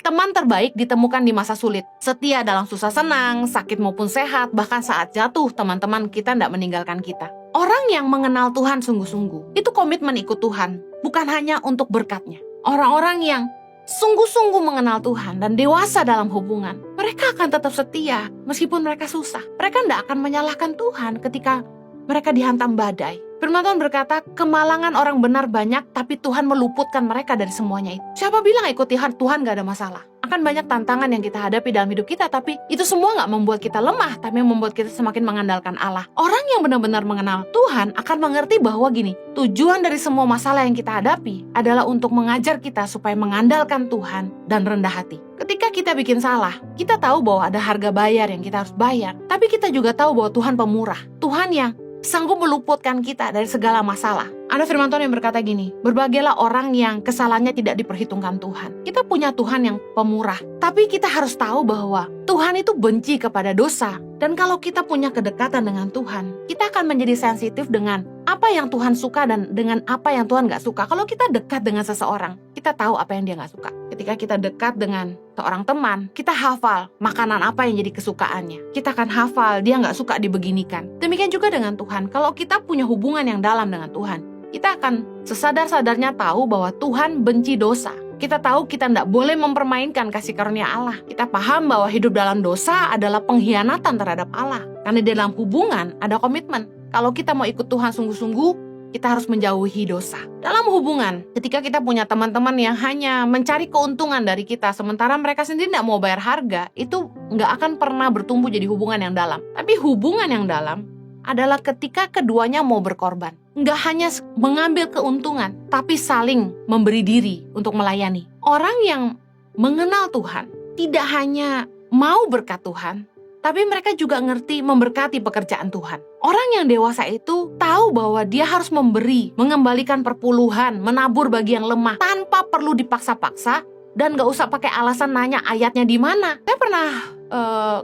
Teman terbaik ditemukan di masa sulit. Setia dalam susah senang, sakit maupun sehat, bahkan saat jatuh teman-teman kita tidak meninggalkan kita. Orang yang mengenal Tuhan sungguh-sungguh, itu komitmen ikut Tuhan, bukan hanya untuk berkat-Nya. Orang-orang yang sungguh-sungguh mengenal Tuhan dan dewasa dalam hubungan, mereka akan tetap setia meskipun mereka susah. Mereka tidak akan menyalahkan Tuhan ketika mereka dihantam badai. Firman Tuhan berkata, kemalangan orang benar banyak, tapi Tuhan meluputkan mereka dari semuanya itu. Siapa bilang ikut Tuhan gak ada masalah? Akan banyak tantangan yang kita hadapi dalam hidup kita, tapi itu semua gak membuat kita lemah, tapi membuat kita semakin mengandalkan Allah. Orang yang benar-benar mengenal Tuhan akan mengerti bahwa gini, tujuan dari semua masalah yang kita hadapi adalah untuk mengajar kita supaya mengandalkan Tuhan dan rendah hati. Ketika kita bikin salah, kita tahu bahwa ada harga bayar yang kita harus bayar, tapi kita juga tahu bahwa Tuhan pemurah, Tuhan yang sanggup meluputkan kita dari segala masalah. Ada firman Tuhan yang berkata gini, berbahagialah orang yang kesalahannya tidak diperhitungkan Tuhan. Kita punya Tuhan yang pemurah, tapi kita harus tahu bahwa Tuhan itu benci kepada dosa. Dan kalau kita punya kedekatan dengan Tuhan, kita akan menjadi sensitif dengan apa yang Tuhan suka dan dengan apa yang Tuhan gak suka. Kalau kita dekat dengan seseorang, kita tahu apa yang dia gak suka. Ketika kita dekat dengan seorang teman, kita hafal makanan apa yang jadi kesukaannya. Kita akan hafal dia gak suka dibeginikan. Demikian juga dengan Tuhan. Kalau kita punya hubungan yang dalam dengan Tuhan, kita akan sesadar-sadarnya tahu bahwa Tuhan benci dosa. Kita tahu kita tidak boleh mempermainkan kasih karunia Allah. Kita paham bahwa hidup dalam dosa adalah pengkhianatan terhadap Allah. Karena di dalam hubungan ada komitmen. Kalau kita mau ikut Tuhan sungguh-sungguh, kita harus menjauhi dosa. Dalam hubungan, ketika kita punya teman-teman yang hanya mencari keuntungan dari kita, sementara mereka sendiri tidak mau bayar harga, itu nggak akan pernah bertumbuh jadi hubungan yang dalam. Tapi hubungan yang dalam adalah ketika keduanya mau berkorban. Nggak hanya mengambil keuntungan, tapi saling memberi diri untuk melayani. Orang yang mengenal Tuhan tidak hanya mau berkat Tuhan, tapi mereka juga ngerti memberkati pekerjaan Tuhan. Orang yang dewasa itu tahu bahwa dia harus memberi, mengembalikan perpuluhan, menabur bagi yang lemah, tanpa perlu dipaksa-paksa, dan gak usah pakai alasan nanya ayatnya di mana. Saya pernah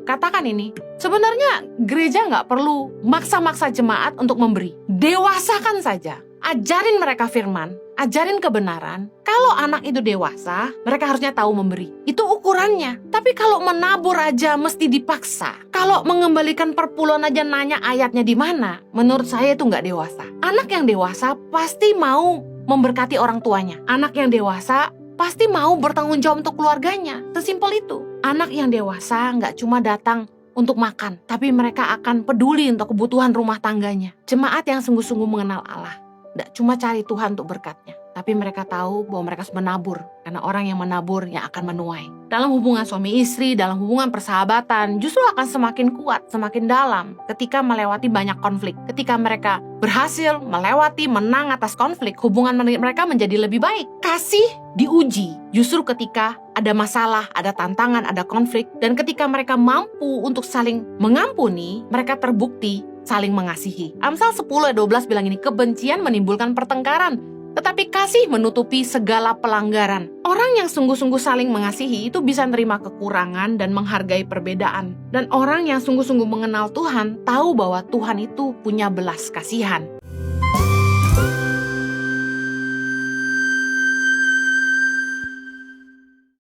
katakan ini, sebenarnya gereja gak perlu maksa-maksa jemaat untuk memberi. Dewasakan saja, ajarin mereka firman, ajarin kebenaran. Kalau anak itu dewasa, mereka harusnya tahu memberi. Itu ukurannya. Tapi kalau menabur aja mesti dipaksa. Kalau mengembalikan perpuluhan aja nanya ayatnya di mana, menurut saya itu nggak dewasa. Anak yang dewasa pasti mau memberkati orang tuanya. Anak yang dewasa pasti mau bertanggung jawab untuk keluarganya. Sesimpel itu. Anak yang dewasa nggak cuma datang untuk makan, tapi mereka akan peduli untuk kebutuhan rumah tangganya. Jemaat yang sungguh-sungguh mengenal Allah tidak cuma cari Tuhan untuk berkatnya, tapi mereka tahu bahwa mereka harus menabur, karena orang yang menabur yang akan menuai. Dalam hubungan suami istri, dalam hubungan persahabatan, justru akan semakin kuat, semakin dalam ketika melewati banyak konflik. Ketika mereka berhasil melewati, menang atas konflik, hubungan mereka menjadi lebih baik. Kasih diuji justru ketika ada masalah, ada tantangan, ada konflik, dan ketika mereka mampu untuk saling mengampuni, mereka terbukti saling mengasihi. Amsal 10:12 bilang ini, kebencian menimbulkan pertengkaran, tetapi kasih menutupi segala pelanggaran. Orang yang sungguh-sungguh saling mengasihi itu bisa menerima kekurangan dan menghargai perbedaan. Dan orang yang sungguh-sungguh mengenal Tuhan tahu bahwa Tuhan itu punya belas kasihan.